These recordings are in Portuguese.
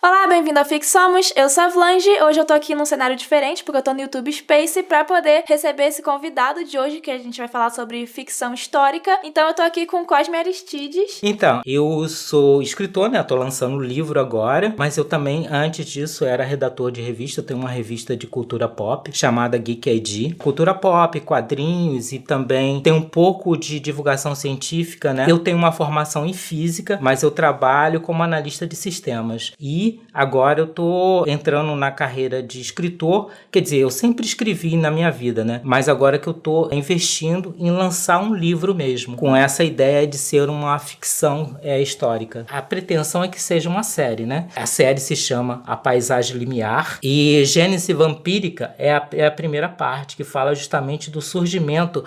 Olá, bem-vindo ao Fixamos, eu sou a Vlange. Hoje eu tô aqui num cenário diferente, porque eu tô no YouTube Space pra poder receber esse convidado de hoje, que a gente vai falar sobre ficção histórica. Então eu tô aqui com Cosme Aristides. Então, eu sou escritor, né? Tô lançando um livro agora, mas eu também, antes disso, era redator de revista. Eu tenho uma revista de cultura pop chamada Geek ID. Cultura pop, quadrinhos e também tem um pouco de divulgação científica, né? Eu tenho uma formação em física, mas eu trabalho como analista de sistemas. E agora eu tô entrando na carreira de escritor, quer dizer, eu sempre escrevi na minha vida, né? Mas agora que eu tô investindo em lançar um livro mesmo, com essa ideia de ser uma ficção histórica. A pretensão é que seja uma série, né? A série se chama A Paisagem Limiar e Gênese Vampírica é a primeira parte, que fala justamente do surgimento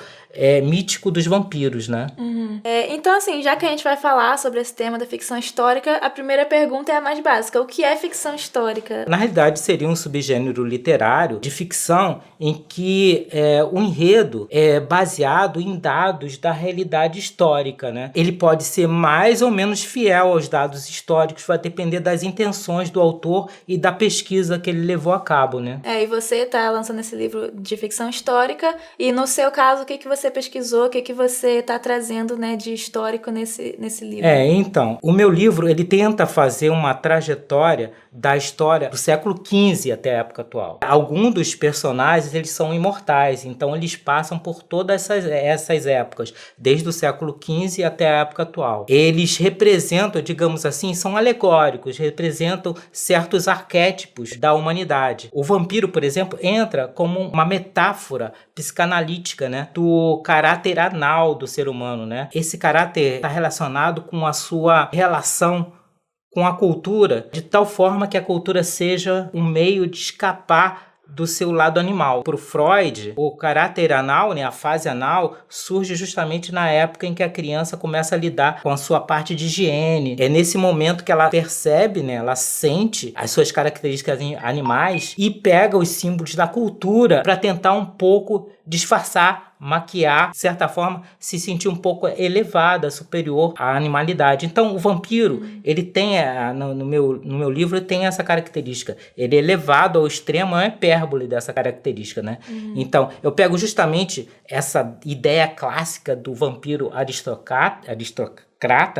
mítico dos vampiros, né? Então, assim, já que a gente vai falar sobre esse tema da ficção histórica, a primeira pergunta é a mais básica. O que é ficção histórica? Na realidade, seria um subgênero literário de ficção em que o enredo é baseado em dados da realidade histórica, né? Ele pode ser mais ou menos fiel aos dados históricos, vai depender das intenções do autor e da pesquisa que ele levou a cabo, né? E você tá lançando esse livro de ficção histórica, e no seu caso, o que você pesquisou, o que você tá trazendo, né, de histórico nesse livro? Então, o meu livro, ele tenta fazer uma trajetória da história do século XV até a época atual. Alguns dos personagens, eles são imortais, então eles passam por todas essas épocas, desde o século XV até a época atual. Eles representam, digamos assim, são alegóricos, representam certos arquétipos da humanidade. O vampiro, por exemplo, entra como uma metáfora psicanalítica, né, do caráter anal do ser humano, né? Esse caráter está relacionado com a sua relação com a cultura, de tal forma que a cultura seja um meio de escapar do seu lado animal. Para o Freud, o caráter anal, né, a fase anal, surge justamente na época em que a criança começa a lidar com a sua parte de higiene. É nesse momento que ela percebe, né, ela sente as suas características animais e pega os símbolos da cultura para tentar um pouco disfarçar, maquiar, de certa forma, se sentir um pouco elevada, superior à animalidade. Então, o vampiro, ele tem, no meu livro, ele tem essa característica. Ele é elevado ao extremo, é uma hipérbole dessa característica, né? Então, eu pego justamente essa ideia clássica do vampiro aristocrata,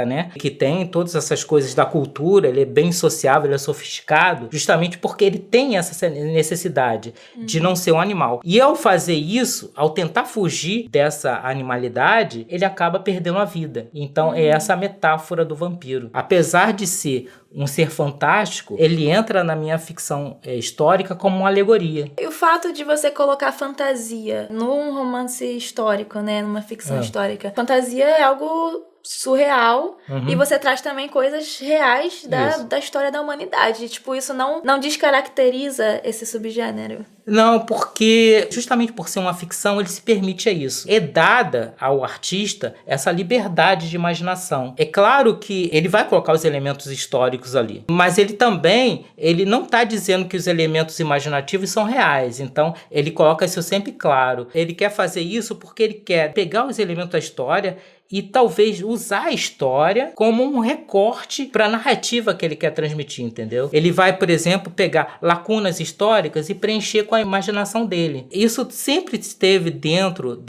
né? Que tem todas essas coisas da cultura, ele é bem sociável, ele é sofisticado, justamente porque ele tem essa necessidade de não ser um animal. E ao fazer isso, ao tentar fugir dessa animalidade, ele acaba perdendo a vida. Então é essa a metáfora do vampiro. Apesar de ser um ser fantástico, ele entra na minha ficção histórica como uma alegoria. E o fato de você colocar fantasia num romance histórico, né, numa ficção histórica, fantasia é algo surreal, e você traz também coisas reais da história da humanidade. Tipo, isso não descaracteriza esse subgênero. Não, porque justamente por ser uma ficção, ele se permite isso. É dada ao artista essa liberdade de imaginação. É claro que ele vai colocar os elementos históricos ali, mas ele não está dizendo que os elementos imaginativos são reais. Então, ele coloca isso sempre claro. Ele quer fazer isso porque ele quer pegar os elementos da história e talvez usar a história como um recorte para a narrativa que ele quer transmitir, entendeu? Ele vai, por exemplo, pegar lacunas históricas e preencher com a imaginação dele. Isso sempre esteve dentro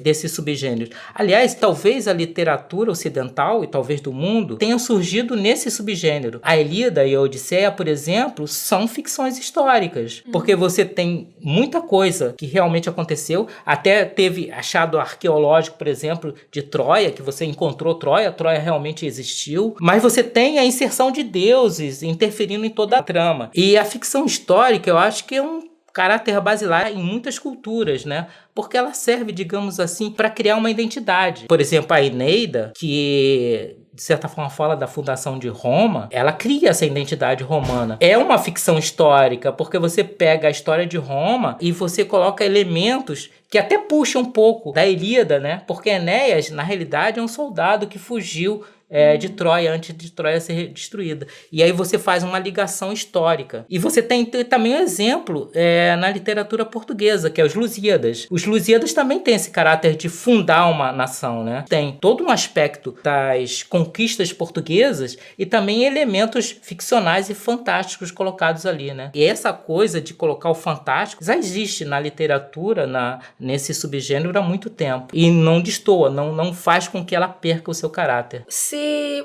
desses subgêneros. Aliás, talvez a literatura ocidental e talvez do mundo tenham surgido nesse subgênero. A Ilíada e a Odisseia, por exemplo, são ficções históricas, porque você tem muita coisa que realmente aconteceu. Até teve achado arqueológico, por exemplo, de Troia, que você encontrou Troia realmente existiu, mas você tem a inserção de deuses interferindo em toda a trama. E a ficção histórica, eu acho que é um caráter basilar em muitas culturas, né? Porque ela serve, digamos assim, para criar uma identidade. Por exemplo, a Eneida, que de certa forma fala da fundação de Roma, ela cria essa identidade romana. É uma ficção histórica, porque você pega a história de Roma e você coloca elementos que até puxam um pouco da Ilíada, né? Porque Enéas, na realidade, é um soldado que fugiu de Troia, antes de Troia ser destruída. E aí você faz uma ligação histórica. E você tem também um exemplo na literatura portuguesa, que é os Lusíadas. Os Lusíadas também têm esse caráter de fundar uma nação, né? Tem todo um aspecto das conquistas portuguesas e também elementos ficcionais e fantásticos colocados ali, né? E essa coisa de colocar o fantástico já existe na literatura, nesse subgênero há muito tempo. E não destoa, não faz com que ela perca o seu caráter.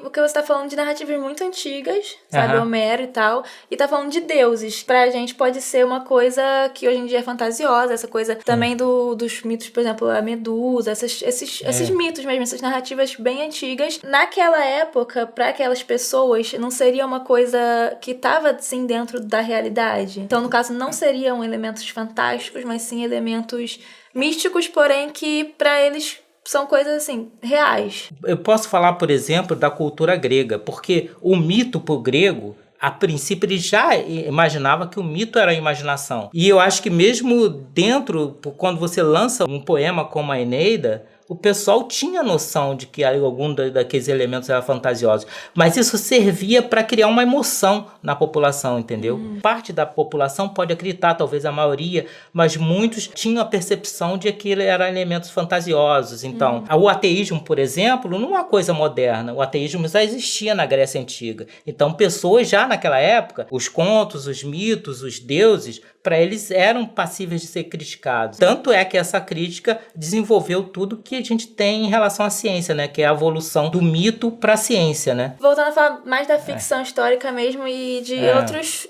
Porque você tá falando de narrativas muito antigas, sabe, Homero e tal, e tá falando de deuses. Pra gente pode ser uma coisa que hoje em dia é fantasiosa, essa coisa também dos mitos, por exemplo, a Medusa, esses mitos mesmo, essas narrativas bem antigas. Naquela época, pra aquelas pessoas, não seria uma coisa que tava, assim, dentro da realidade. Então, no caso, não seriam elementos fantásticos, mas sim elementos místicos, porém que pra eles são coisas, assim, reais. Eu posso falar, por exemplo, da cultura grega, porque o mito pro grego, a princípio, ele já imaginava que o mito era a imaginação. E eu acho que mesmo dentro, quando você lança um poema como a Eneida, o pessoal tinha noção de que algum daqueles elementos era fantasioso. Mas isso servia para criar uma emoção na população, entendeu? Parte da população pode acreditar, talvez a maioria, mas muitos tinham a percepção de que aquilo eram elementos fantasiosos. Então, o ateísmo, por exemplo, não é uma coisa moderna. O ateísmo já existia na Grécia Antiga. Então, pessoas já naquela época, os contos, os mitos, os deuses, para eles eram passíveis de ser criticados. Tanto é que essa crítica desenvolveu tudo que a gente tem em relação à ciência, né? Que é a evolução do mito para a ciência, né? Voltando a falar mais da ficção histórica mesmo e de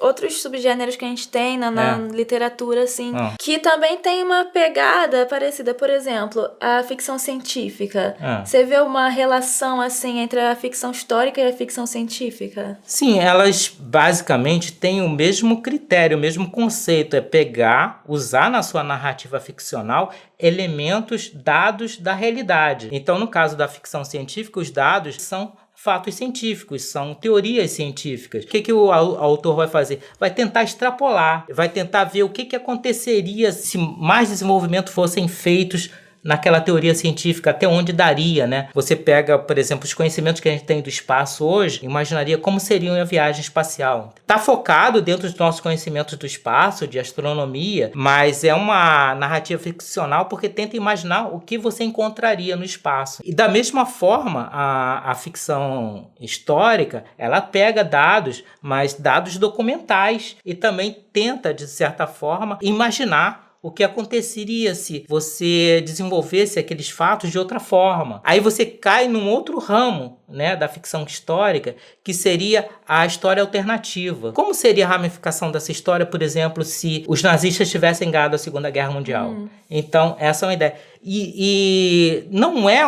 outros subgêneros que a gente tem na literatura, assim, que também tem uma pegada parecida. Por exemplo, a ficção científica. Você vê uma relação, assim, entre a ficção histórica e a ficção científica? Sim, elas basicamente têm o mesmo critério, o mesmo conceito. É pegar, usar na sua narrativa ficcional elementos, dados da realidade. Então, no caso da ficção científica, os dados são fatos científicos, são teorias científicas. O que o autor vai fazer? Vai tentar extrapolar, vai tentar ver o que aconteceria se mais desenvolvimentos fossem feitos naquela teoria científica, até onde daria, né? Você pega, por exemplo, os conhecimentos que a gente tem do espaço hoje, imaginaria como seria a viagem espacial. Está focado dentro dos nossos conhecimentos do espaço, de astronomia, mas é uma narrativa ficcional porque tenta imaginar o que você encontraria no espaço. E da mesma forma, a ficção histórica, ela pega dados, mas dados documentais, e também tenta, de certa forma, imaginar o que aconteceria se você desenvolvesse aqueles fatos de outra forma. Aí você cai num outro ramo, né, da ficção histórica, que seria a história alternativa. Como seria a ramificação dessa história, por exemplo, se os nazistas tivessem ganhado a Segunda Guerra Mundial? Então, essa é uma ideia. E não é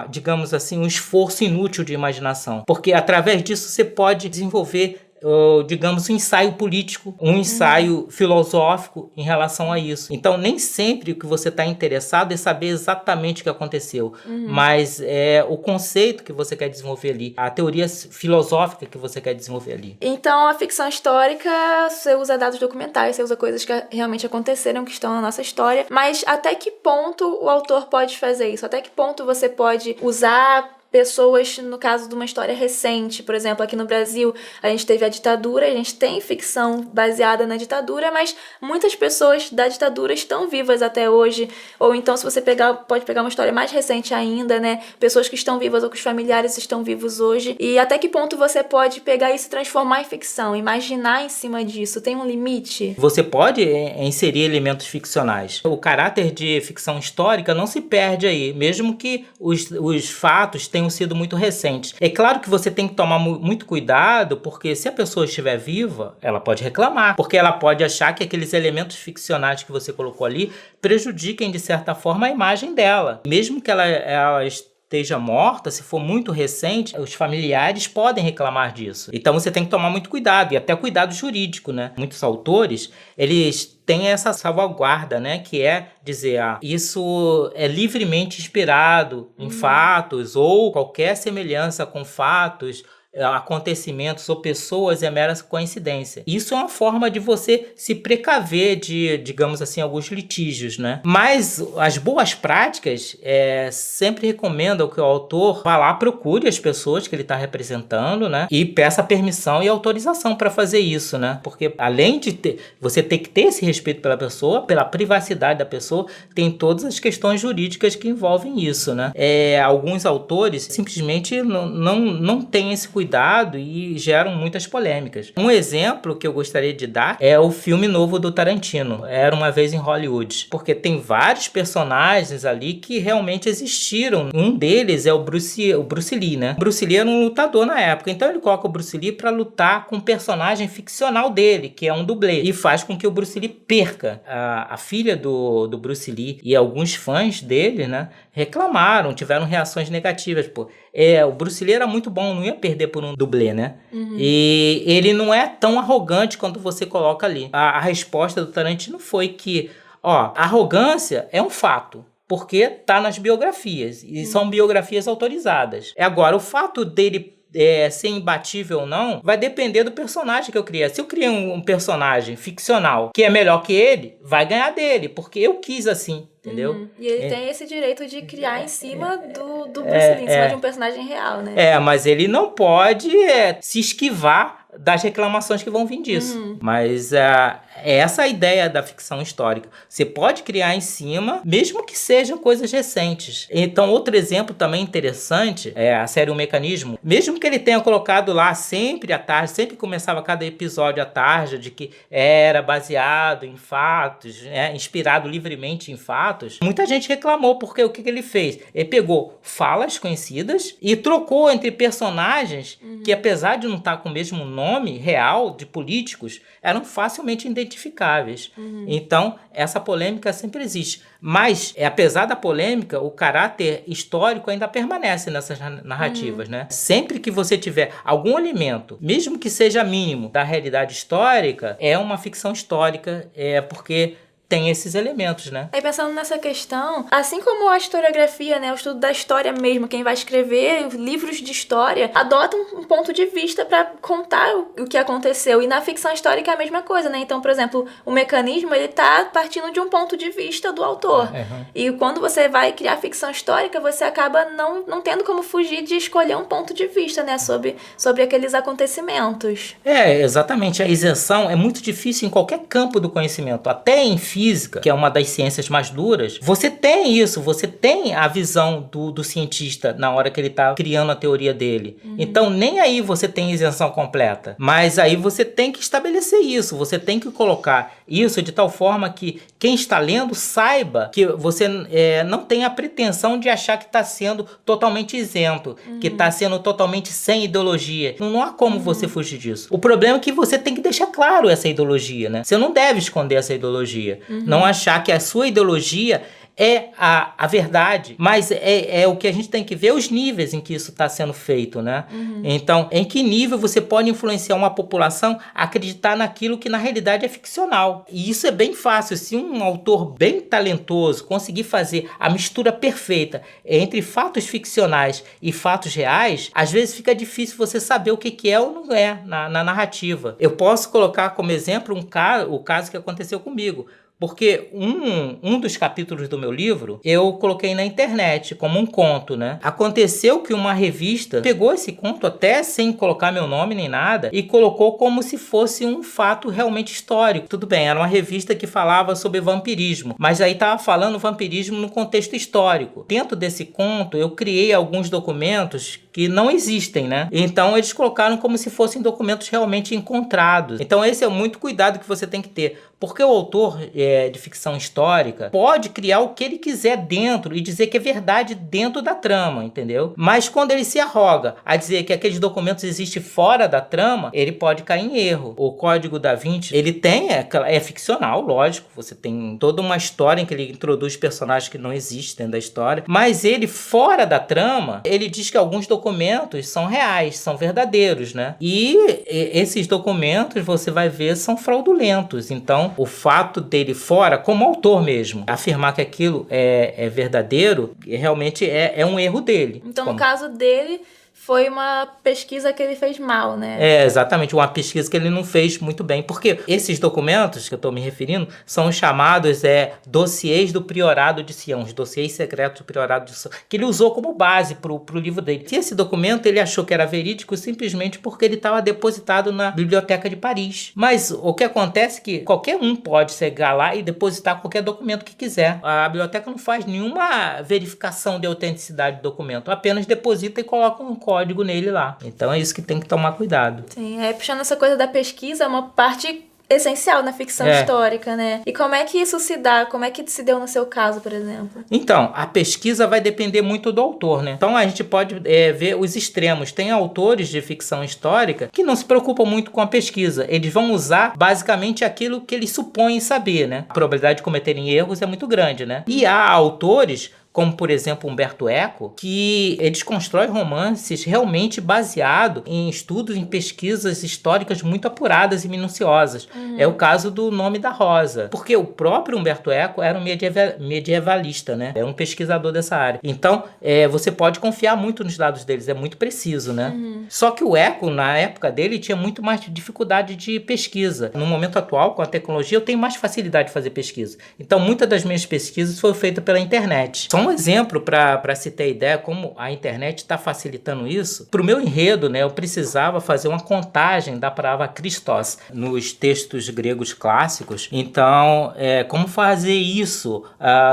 digamos assim, um esforço inútil de imaginação, porque através disso você pode desenvolver digamos, um ensaio político, um ensaio filosófico em relação a isso. Então, nem sempre o que você está interessado é saber exatamente o que aconteceu, mas é o conceito que você quer desenvolver ali, a teoria filosófica que você quer desenvolver ali. Então, a ficção histórica, você usa dados documentais, você usa coisas que realmente aconteceram, que estão na nossa história, mas até que ponto o autor pode fazer isso? Até que ponto você pode usar pessoas, no caso de uma história recente, por exemplo, aqui no Brasil, a gente teve a ditadura, a gente tem ficção baseada na ditadura, mas muitas pessoas da ditadura estão vivas até hoje, ou então se você pode pegar uma história mais recente ainda, né, pessoas que estão vivas ou que os familiares estão vivos hoje, e até que ponto você pode pegar isso e transformar em ficção, imaginar em cima disso, tem um limite? Você pode inserir elementos ficcionais. O caráter de ficção histórica não se perde aí, mesmo que os fatos tenham sido muito recentes. É claro que você tem que tomar muito cuidado, porque se a pessoa estiver viva, ela pode reclamar, porque ela pode achar que aqueles elementos ficcionais que você colocou ali prejudiquem, de certa forma, a imagem dela. Mesmo que ela esteja morta, se for muito recente, os familiares podem reclamar disso. Então você tem que tomar muito cuidado, e até cuidado jurídico, né? Muitos autores, eles têm essa salvaguarda, né? Que é dizer, isso é livremente inspirado em fatos, ou qualquer semelhança com fatos acontecimentos ou pessoas é mera coincidência. Isso é uma forma de você se precaver de, digamos assim, alguns litígios, né? Mas as boas práticas sempre recomendam que o autor vá lá, procure as pessoas que ele está representando, né? E peça permissão e autorização para fazer isso, né? Porque além de você ter que ter esse respeito pela pessoa, pela privacidade da pessoa, tem todas as questões jurídicas que envolvem isso, né? Alguns autores simplesmente não têm esse cuidado e geram muitas polêmicas. Um exemplo que eu gostaria de dar é o filme novo do Tarantino, Era Uma Vez em Hollywood, porque tem vários personagens ali que realmente existiram. Um deles é o Bruce Lee, né? O Bruce Lee era um lutador na época, então ele coloca o Bruce Lee para lutar com um personagem ficcional dele, que é um dublê, e faz com que o Bruce Lee perca. A filha do Bruce Lee e alguns fãs dele, né, reclamaram, tiveram reações negativas, pô. O Bruce Lee era muito bom, não ia perder por um dublê, né? E ele não é tão arrogante quanto você coloca ali. A resposta do Tarantino foi que, arrogância é um fato, porque tá nas biografias, e são biografias autorizadas. Agora, o fato dele ser imbatível ou não, vai depender do personagem que eu criei. Se eu criei um personagem ficcional que é melhor que ele, vai ganhar dele, porque eu quis assim, entendeu? E ele tem esse direito de criar em cima do Bruce Lee, em cima de um personagem real, né? Mas ele não pode se esquivar das reclamações que vão vir disso. Mas essa é a ideia da ficção histórica. Você pode criar em cima, mesmo que sejam coisas recentes. Então, outro exemplo também interessante é a série O Mecanismo. Mesmo que ele tenha colocado lá sempre à tarde, sempre começava cada episódio à tarde, de que era baseado em fatos, inspirado livremente em fatos, muita gente reclamou, porque o que ele fez? Ele pegou falas conhecidas e trocou entre personagens que, apesar de não estar com o mesmo nome real de políticos, eram facilmente identificáveis. Então, essa polêmica sempre existe. Mas, apesar da polêmica, o caráter histórico ainda permanece nessas narrativas, né? Sempre que você tiver algum elemento, mesmo que seja mínimo, da realidade histórica, é uma ficção histórica, porque tem esses elementos, né? Aí pensando nessa questão, assim como a historiografia, né, o estudo da história mesmo, quem vai escrever livros de história, adota um ponto de vista para contar o que aconteceu. E na ficção histórica é a mesma coisa, né? Então, por exemplo, o mecanismo, ele tá partindo de um ponto de vista do autor. E quando você vai criar ficção histórica, você acaba não tendo como fugir de escolher um ponto de vista, né, sobre aqueles acontecimentos. Exatamente. A isenção é muito difícil em qualquer campo do conhecimento, até em física, que é uma das ciências mais duras. Você tem isso, você tem a visão do cientista na hora que ele está criando a teoria dele. Então, nem aí você tem isenção completa. Mas aí você tem que estabelecer isso, você tem que colocar isso de tal forma que quem está lendo saiba que você não tem a pretensão de achar que está sendo totalmente isento, que está sendo totalmente sem ideologia. Não há como você fugir disso. O problema é que você tem que deixar claro essa ideologia, né? Você não deve esconder essa ideologia. Não achar que a sua ideologia é a verdade, mas é o que a gente tem que ver, os níveis em que isso está sendo feito, né? Então, em que nível você pode influenciar uma população a acreditar naquilo que na realidade é ficcional? E isso é bem fácil. Se um autor bem talentoso conseguir fazer a mistura perfeita entre fatos ficcionais e fatos reais, às vezes fica difícil você saber o que é ou não é na narrativa. Eu posso colocar como exemplo o caso que aconteceu comigo. Porque um dos capítulos do meu livro, eu coloquei na internet como um conto, né? Aconteceu que uma revista pegou esse conto até sem colocar meu nome nem nada e colocou como se fosse um fato realmente histórico. Tudo bem, era uma revista que falava sobre vampirismo, mas aí estava falando vampirismo no contexto histórico. Dentro desse conto, eu criei alguns documentos que não existem, né? Então, eles colocaram como se fossem documentos realmente encontrados. Então, esse é muito cuidado que você tem que ter. Porque o autor de ficção histórica pode criar o que ele quiser dentro e dizer que é verdade dentro da trama, entendeu? Mas quando ele se arroga a dizer que aqueles documentos existem fora da trama, ele pode cair em erro. O Código da Vinci, ele tem, é ficcional, lógico, você tem toda uma história em que ele introduz personagens que não existem dentro da história, mas ele, fora da trama, ele diz que alguns documentos são reais, são verdadeiros, né? E esses documentos, você vai ver, são fraudulentos. Então, o fato dele fora, como autor mesmo, afirmar que aquilo é verdadeiro, realmente é um erro dele. Então, no caso dele, foi uma pesquisa que ele fez mal, né? É, exatamente, uma pesquisa que ele não fez muito bem, porque esses documentos que eu estou me referindo são os chamados dossiês do Priorado de Sião, os dossiês secretos do Priorado de Sião, que ele usou como base para o livro dele. E esse documento ele achou que era verídico simplesmente porque ele estava depositado na Biblioteca de Paris. Mas o que acontece é que qualquer um pode chegar lá e depositar qualquer documento que quiser. A biblioteca não faz nenhuma verificação de autenticidade do documento, apenas deposita e coloca um código nele lá. Então é isso que tem que tomar cuidado. Sim, puxando essa coisa da pesquisa, é uma parte essencial na ficção histórica, né? E como é que isso se dá? Como é que se deu no seu caso, por exemplo? Então, a pesquisa vai depender muito do autor, né? Então a gente pode ver os extremos. Tem autores de ficção histórica que não se preocupam muito com a pesquisa. Eles vão usar basicamente aquilo que eles supõem saber, né? A probabilidade de cometerem erros é muito grande, né? E há autores, como por exemplo Umberto Eco, que eles constroem romances realmente baseados em estudos, em pesquisas históricas muito apuradas e minuciosas. É o caso do Nome da Rosa, porque o próprio Umberto Eco era um medievalista, né? É um pesquisador dessa área. Então, você pode confiar muito nos dados deles, é muito preciso, né? Só que o Eco, na época dele, tinha muito mais dificuldade de pesquisa. No momento atual, com a tecnologia, eu tenho mais facilidade de fazer pesquisa. Então, muitas das minhas pesquisas foram feitas pela internet. Só um exemplo para se ter ideia como a internet está facilitando isso. Para o meu enredo, né, eu precisava fazer uma contagem da palavra Christos nos textos gregos clássicos. Então, como fazer isso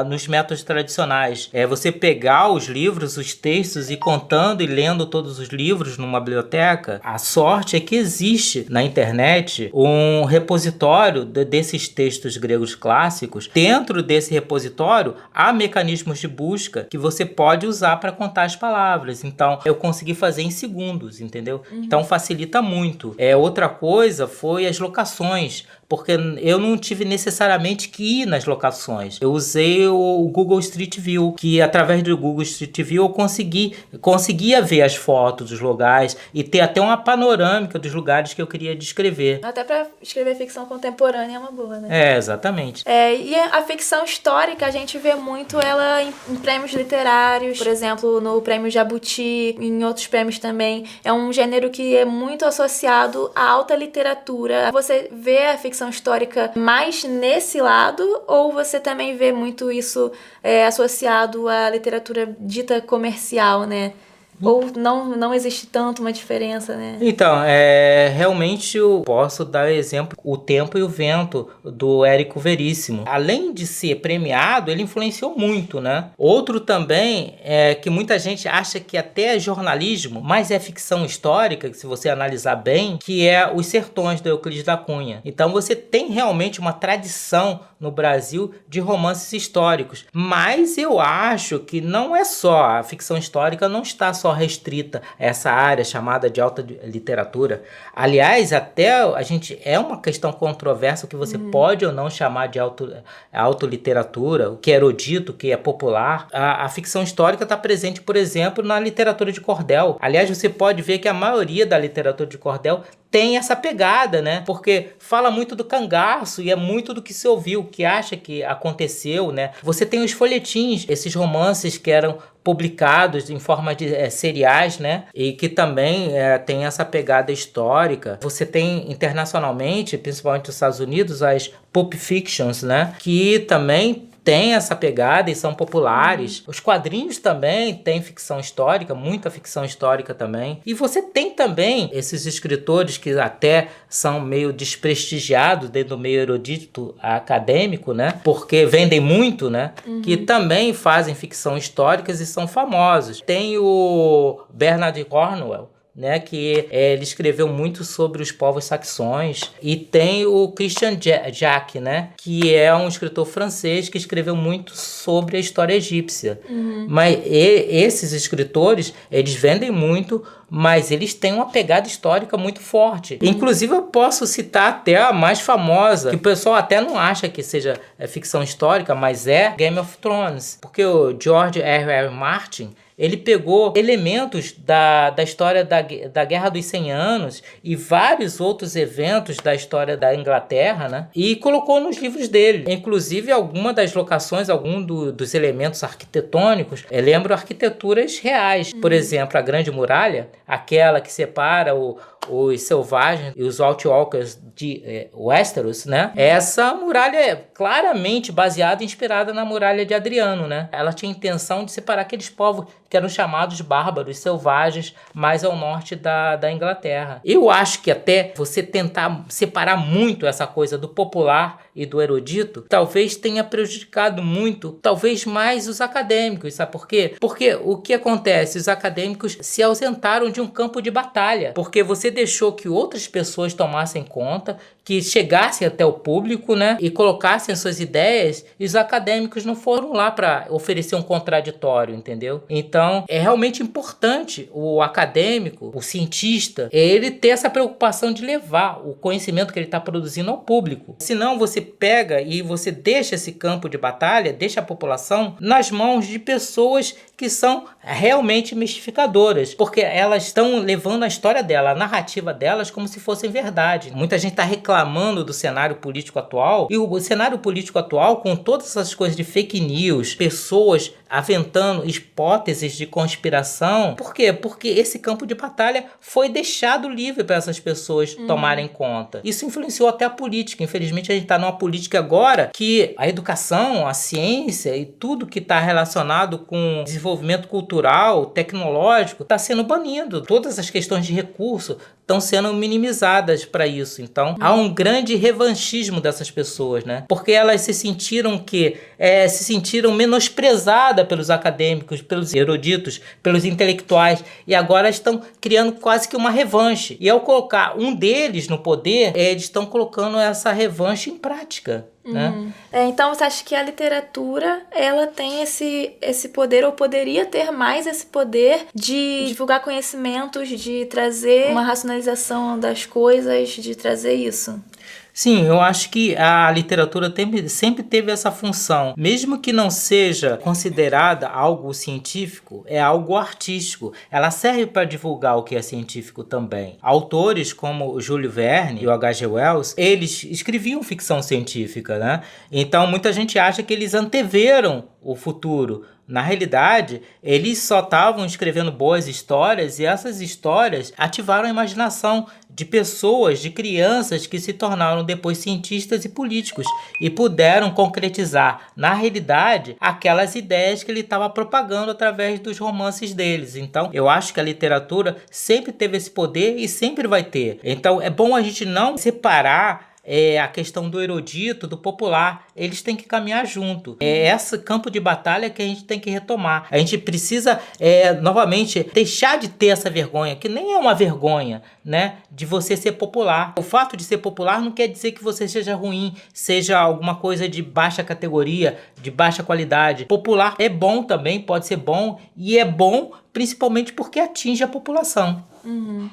nos métodos tradicionais? Você pegar os livros, os textos e contando e lendo todos os livros numa biblioteca. A sorte é que existe na internet um repositório desses textos gregos clássicos. Dentro desse repositório há mecanismos de busca que você pode usar para contar as palavras. Então, eu consegui fazer em segundos, entendeu? Então, facilita muito. Outra coisa foi as locações, porque eu não tive necessariamente que ir nas locações. Eu usei o Google Street View, que através do Google Street View eu conseguia ver as fotos dos lugares e ter até uma panorâmica dos lugares que eu queria descrever. Até para escrever ficção contemporânea é uma boa, né? Exatamente. E a ficção histórica, a gente vê muito ela em prêmios literários, por exemplo, no Prêmio Jabuti, em outros prêmios também. É um gênero que é muito associado à alta literatura. Você vê a ficção histórica mais nesse lado, ou você também vê muito isso associado à literatura dita comercial, né? Ou não existe tanto uma diferença, né? Então, realmente eu posso dar o exemplo O Tempo e o Vento, do Érico Veríssimo. Além de ser premiado, ele influenciou muito, né? Outro também que muita gente acha que até é jornalismo, mas é ficção histórica, que se você analisar bem, que é Os Sertões, do Euclides da Cunha. Então você tem realmente uma tradição no Brasil de romances históricos. Mas eu acho que não é só, a ficção histórica não está só restrita a essa área chamada de alta literatura. Aliás, até é uma questão controversa o que você pode ou não chamar de autoliteratura, o que é erudito, o que é popular. A ficção histórica está presente, por exemplo, na literatura de cordel. Aliás, você pode ver que a maioria da literatura de cordel tem essa pegada, né? Porque fala muito do cangaço e é muito do que se ouviu, que acha que aconteceu, né? Você tem os folhetins, esses romances que eram publicados em forma de seriais, né? E que também tem essa pegada histórica. Você tem internacionalmente, principalmente nos Estados Unidos, as Pulp Fictions, né? Que também tem essa pegada e são populares. Os quadrinhos também têm ficção histórica, muita ficção histórica também. E você tem também esses escritores que até são meio desprestigiados dentro do meio erudito acadêmico, né? Porque vendem muito, né? Que também fazem ficção históricas e são famosos. Tem o Bernard Cornwell, né, que ele escreveu muito sobre os povos saxões, e tem o Christian Jacques, né, que é um escritor francês que escreveu muito sobre a história egípcia. Mas esses escritores, eles vendem muito, mas eles têm uma pegada histórica muito forte. Inclusive eu posso citar até a mais famosa, que o pessoal até não acha que seja ficção histórica, mas é Game of Thrones, porque o George R.R. Martin, Ele pegou elementos da história da Guerra dos 100 Anos e vários outros eventos da história da Inglaterra, né? E colocou nos livros dele. Inclusive, alguma das locações, dos elementos arquitetônicos, lembram arquiteturas reais. Por exemplo, a Grande Muralha, aquela que separa os selvagens e os Outwalkers de Westeros, né? Essa muralha é claramente baseada e inspirada na muralha de Adriano, né? Ela tinha a intenção de separar aqueles povos que eram chamados bárbaros, selvagens, mais ao norte da Inglaterra. Eu acho que até você tentar separar muito essa coisa do popular e do erudito, talvez tenha prejudicado muito, talvez mais os acadêmicos, sabe por quê? Porque o que acontece? Os acadêmicos se ausentaram de um campo de batalha, porque você deixou que outras pessoas tomassem conta, que chegassem até o público, né, e colocassem suas ideias, e os acadêmicos não foram lá para oferecer um contraditório, entendeu? Então, é realmente importante o acadêmico, o cientista, ele ter essa preocupação de levar o conhecimento que ele está produzindo ao público. Senão, você pega e você deixa esse campo de batalha, deixa a população nas mãos de pessoas que são realmente mistificadoras, porque elas estão levando a história dela, a narrativa delas, como se fossem verdade. Muita gente está reclamando do cenário político atual, e o cenário político atual, com todas essas coisas de fake news, pessoas aventando hipóteses de conspiração. Por quê? Porque esse campo de batalha foi deixado livre para essas pessoas tomarem conta. Isso influenciou até a política. Infelizmente, a gente está numa política agora que a educação, a ciência e tudo que está relacionado com desenvolvimento cultural, tecnológico, está sendo banido. Todas as questões de recurso estão sendo minimizadas para isso. Então, há um grande revanchismo dessas pessoas, né? Porque elas se sentiram menosprezadas pelos acadêmicos, pelos eruditos, pelos intelectuais, e agora estão criando quase que uma revanche. E ao colocar um deles no poder, eles estão colocando essa revanche em prática. Né? Então você acha que a literatura ela tem esse poder, ou poderia ter mais esse poder de divulgar conhecimentos, de trazer uma racionalização das coisas, de trazer isso? Sim, eu acho que a literatura sempre teve essa função. Mesmo que não seja considerada algo científico, é algo artístico. Ela serve para divulgar o que é científico também. Autores como o Júlio Verne e o H.G. Wells, eles escreviam ficção científica, né? Então muita gente acha que eles anteveram o futuro. Na realidade, eles só estavam escrevendo boas histórias, e essas histórias ativaram a imaginação de pessoas, de crianças que se tornaram depois cientistas e políticos e puderam concretizar, na realidade, aquelas ideias que ele estava propagando através dos romances deles. Então, eu acho que a literatura sempre teve esse poder e sempre vai ter. Então, é bom a gente não separar a questão do erudito, do popular. Eles têm que caminhar junto. É esse campo de batalha que a gente tem que retomar. A gente precisa, novamente, deixar de ter essa vergonha, que nem é uma vergonha, né, de você ser popular. O fato de ser popular não quer dizer que você seja ruim, seja alguma coisa de baixa categoria, de baixa qualidade. Popular é bom também, pode ser bom, e é bom principalmente porque atinge a população.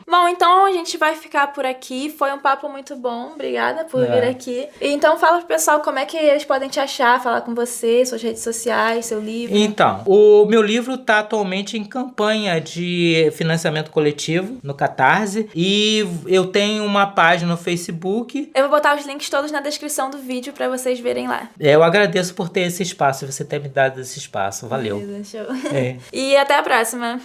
Bom, então a gente vai ficar por aqui. Foi um papo muito bom. Obrigada por vir aqui. Então fala pro pessoal como é que eles podem te achar, falar com você, suas redes sociais, seu livro. Então, o meu livro está atualmente em campanha de financiamento coletivo no Catarse, e eu tenho uma página no Facebook. Eu vou botar os links todos na descrição do vídeo para vocês verem lá. Eu agradeço por ter esse espaço, você ter me dado esse espaço. Valeu. Beleza, show. E até a próxima.